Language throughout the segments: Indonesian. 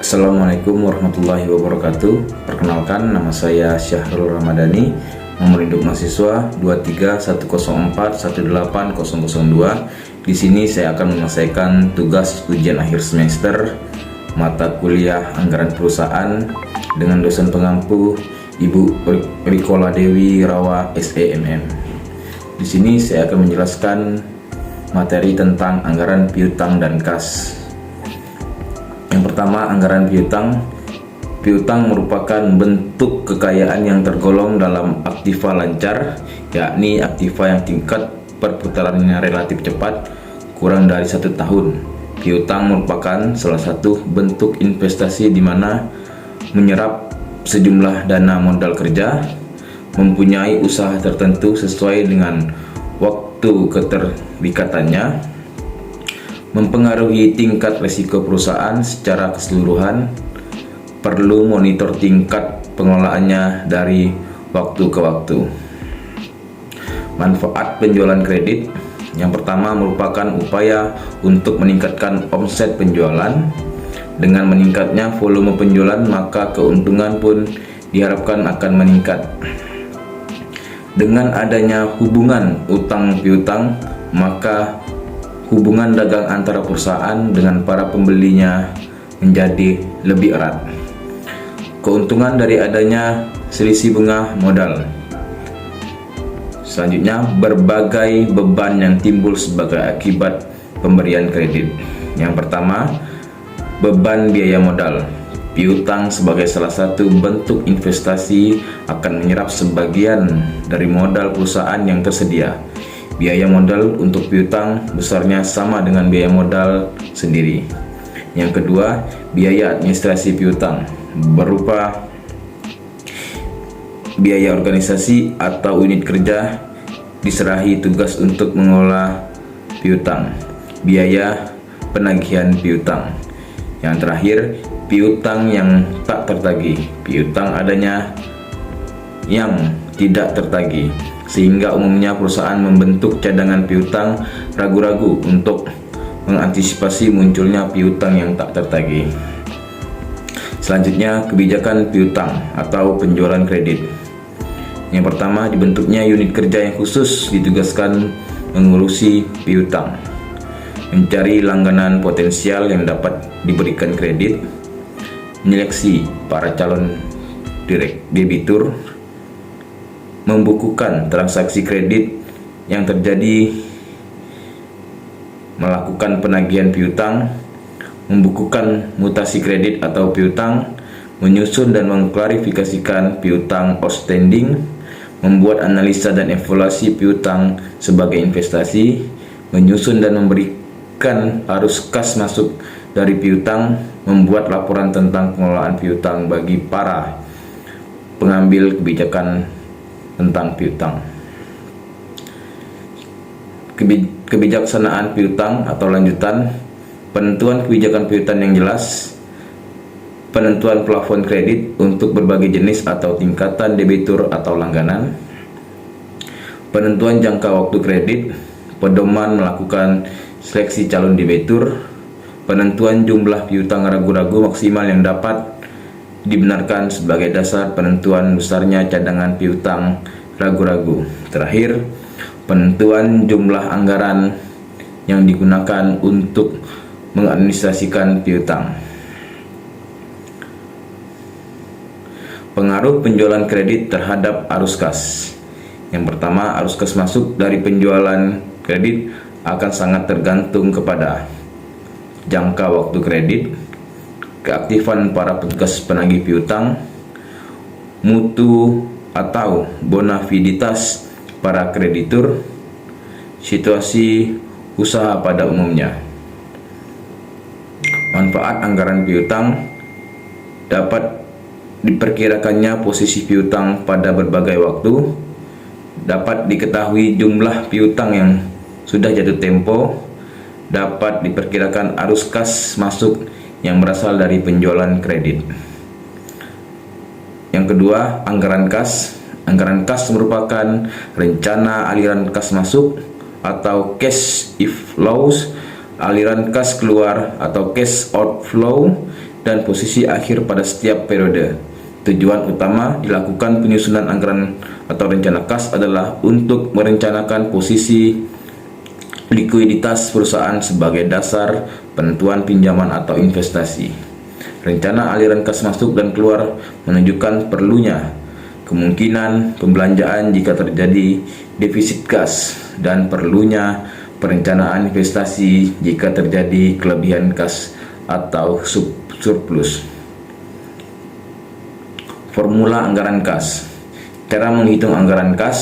Assalamualaikum warahmatullahi wabarakatuh. Perkenalkan, nama saya Syahrul Ramadhani, nomor induk mahasiswa 23104180002. Di sini saya akan menyelesaikan tugas ujian akhir semester mata kuliah Anggaran Perusahaan dengan dosen pengampu Ibu Rikola Dewi Rawa SEMM. Di sini saya akan menjelaskan materi tentang anggaran piutang dan kas. Yang pertama, anggaran piutang. Piutang merupakan bentuk kekayaan yang tergolong dalam aktiva lancar, yakni aktiva yang tingkat perputarannya relatif cepat, kurang dari 1 tahun. Piutang merupakan salah satu bentuk investasi di mana menyerap sejumlah dana modal kerja, mempunyai usaha tertentu sesuai dengan waktu keterikatannya, mempengaruhi tingkat risiko perusahaan secara keseluruhan, perlu monitor tingkat pengelolaannya dari waktu ke waktu. Manfaat penjualan kredit. Yang pertama merupakan upaya untuk meningkatkan omset penjualan. Dengan meningkatnya volume penjualan, maka keuntungan pun diharapkan akan meningkat. Dengan adanya hubungan utang piutang, maka hubungan dagang antara perusahaan dengan para pembelinya menjadi lebih erat. Keuntungan dari adanya selisih bunga modal. Selanjutnya, berbagai beban yang timbul sebagai akibat pemberian kredit. Yang pertama, beban biaya modal. Piutang sebagai salah satu bentuk investasi akan menyerap sebagian dari modal perusahaan yang tersedia. Biaya modal untuk piutang besarnya sama dengan biaya modal sendiri. Yang kedua, biaya administrasi piutang berupa biaya organisasi atau unit kerja diserahi tugas untuk mengelola piutang. Biaya penagihan piutang. Yang terakhir, piutang yang tak tertagih. Piutang adanya yang tidak tertagih, sehingga umumnya perusahaan membentuk cadangan piutang ragu-ragu untuk mengantisipasi munculnya piutang yang tak tertagih. Selanjutnya, kebijakan piutang atau penjualan kredit. Yang pertama, dibentuknya unit kerja yang khusus ditugaskan mengurusi piutang, mencari langganan potensial yang dapat diberikan kredit, menyeleksi para calon debitur, membukukan transaksi kredit yang terjadi, melakukan penagihan piutang, membukukan mutasi kredit atau piutang, menyusun dan mengklarifikasikan piutang outstanding, membuat analisa dan evaluasi piutang sebagai investasi, menyusun dan memberikan arus kas masuk dari piutang, membuat laporan tentang pengelolaan piutang bagi para pengambil kebijakan tentang piutang. Kebijaksanaan piutang atau lanjutan. Penentuan kebijakan piutang yang jelas. Penentuan plafon kredit untuk berbagai jenis atau tingkatan debitur atau langganan. Penentuan jangka waktu kredit. Pedoman melakukan seleksi calon debitur. Penentuan jumlah piutang ragu-ragu maksimal yang dapat dibenarkan sebagai dasar penentuan besarnya cadangan piutang ragu-ragu. Terakhir, penentuan jumlah anggaran yang digunakan untuk mengadministrasikan piutang. Pengaruh penjualan kredit terhadap arus kas. Yang pertama, arus kas masuk dari penjualan kredit akan sangat tergantung kepada jangka waktu kredit, keaktifan para petugas penagih piutang, mutu atau bonafiditas para kreditur, situasi usaha pada umumnya. Manfaat anggaran piutang. Dapat diperkirakannya posisi piutang pada berbagai waktu, dapat diketahui jumlah piutang yang sudah jatuh tempo, dapat diperkirakan arus kas masuk yang berasal dari penjualan kredit. Yang kedua, anggaran kas. Anggaran kas merupakan rencana aliran kas masuk atau cash inflows, aliran kas keluar atau cash outflow dan posisi akhir pada setiap periode. Tujuan utama dilakukan penyusunan anggaran atau rencana kas adalah untuk merencanakan posisi likuiditas perusahaan sebagai dasar penentuan pinjaman atau investasi. Rencana aliran kas masuk dan keluar menunjukkan perlunya kemungkinan pembelanjaan jika terjadi defisit kas dan perlunya perencanaan investasi jika terjadi kelebihan kas atau surplus. Formula anggaran kas. Cara menghitung anggaran kas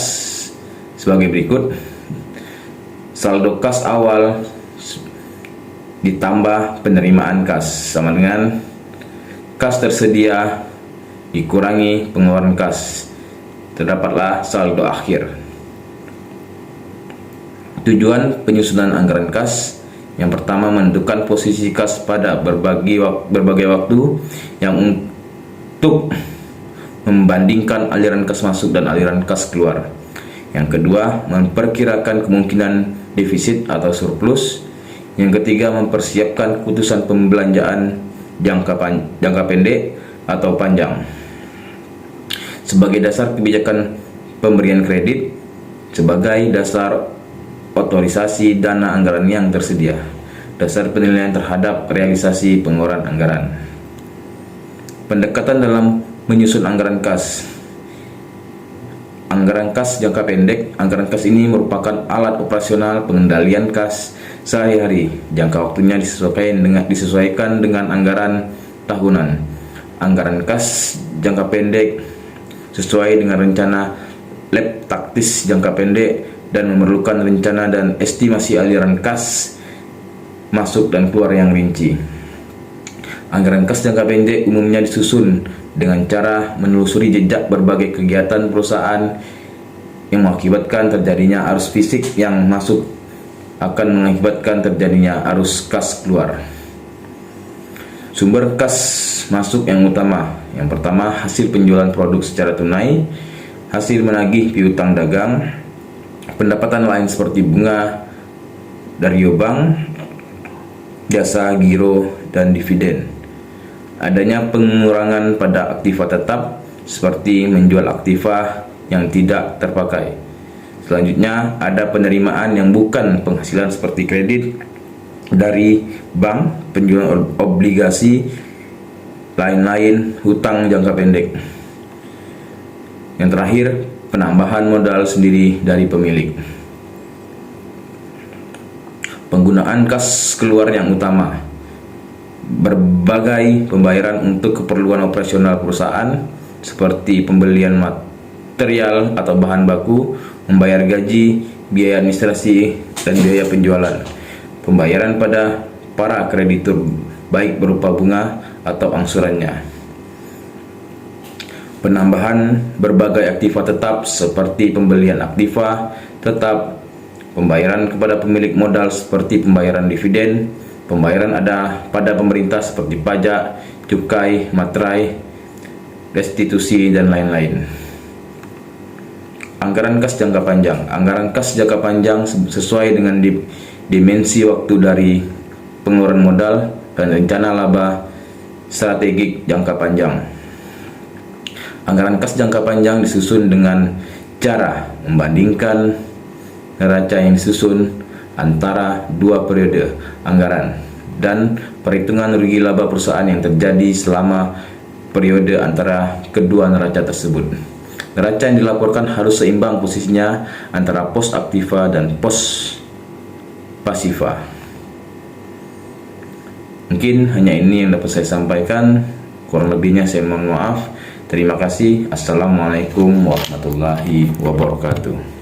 sebagai berikut. Saldo kas awal ditambah penerimaan kas sama dengan kas tersedia dikurangi pengeluaran kas. Terdapatlah saldo akhir. Tujuan penyusunan anggaran kas. Yang pertama, menentukan posisi kas pada berbagai waktu yang untuk membandingkan aliran kas masuk dan aliran kas keluar. Yang kedua, memperkirakan kemungkinan defisit atau surplus. Yang ketiga, mempersiapkan keputusan pembelanjaan jangka pendek atau panjang sebagai dasar kebijakan pemberian kredit, sebagai dasar otorisasi dana anggaran yang tersedia, dasar penilaian terhadap realisasi pengeluaran anggaran. Pendekatan dalam menyusun anggaran kas. Anggaran kas jangka pendek. Anggaran kas ini merupakan alat operasional pengendalian kas sehari-hari. Jangka waktunya disesuaikan dengan anggaran tahunan. Anggaran kas jangka pendek sesuai dengan rencana lab taktis jangka pendek dan memerlukan rencana dan estimasi aliran kas masuk dan keluar yang rinci. Anggaran kas jangka pendek umumnya disusun dengan cara menelusuri jejak berbagai kegiatan perusahaan yang mengakibatkan terjadinya arus fisik yang masuk akan mengakibatkan terjadinya arus kas keluar. Sumber kas masuk yang utama. Yang pertama, hasil penjualan produk secara tunai, hasil menagih piutang dagang, pendapatan lain seperti bunga dari bank, jasa giro, dan dividen. Adanya pengurangan pada aktiva tetap seperti menjual aktiva yang tidak terpakai. Selanjutnya, ada penerimaan yang bukan penghasilan seperti kredit dari bank, penjualan obligasi, lain-lain, hutang jangka pendek. Yang terakhir, penambahan modal sendiri dari pemilik. Penggunaan kas keluar yang utama. Berbagai pembayaran untuk keperluan operasional perusahaan seperti pembelian material atau bahan baku, membayar gaji, biaya administrasi, dan biaya penjualan. Pembayaran pada para kreditur baik berupa bunga atau angsurannya. Penambahan berbagai aktiva tetap seperti pembelian aktiva tetap, pembayaran kepada pemilik modal seperti pembayaran dividen, pembayaran ada pada pemerintah seperti pajak, cukai, materai, restitusi, dan lain-lain. Anggaran kas jangka panjang. Anggaran kas jangka panjang sesuai dengan dimensi waktu dari pengeluaran modal dan rencana laba strategik jangka panjang. Anggaran kas jangka panjang disusun dengan cara membandingkan neraca yang disusun antara dua periode anggaran dan perhitungan rugi laba perusahaan yang terjadi selama periode antara kedua neraca tersebut. Neraca yang dilaporkan harus seimbang posisinya antara pos aktiva dan pos pasiva. Mungkin hanya ini yang dapat saya sampaikan, kurang lebihnya saya mohon maaf. Terima kasih. Assalamualaikum warahmatullahi wabarakatuh.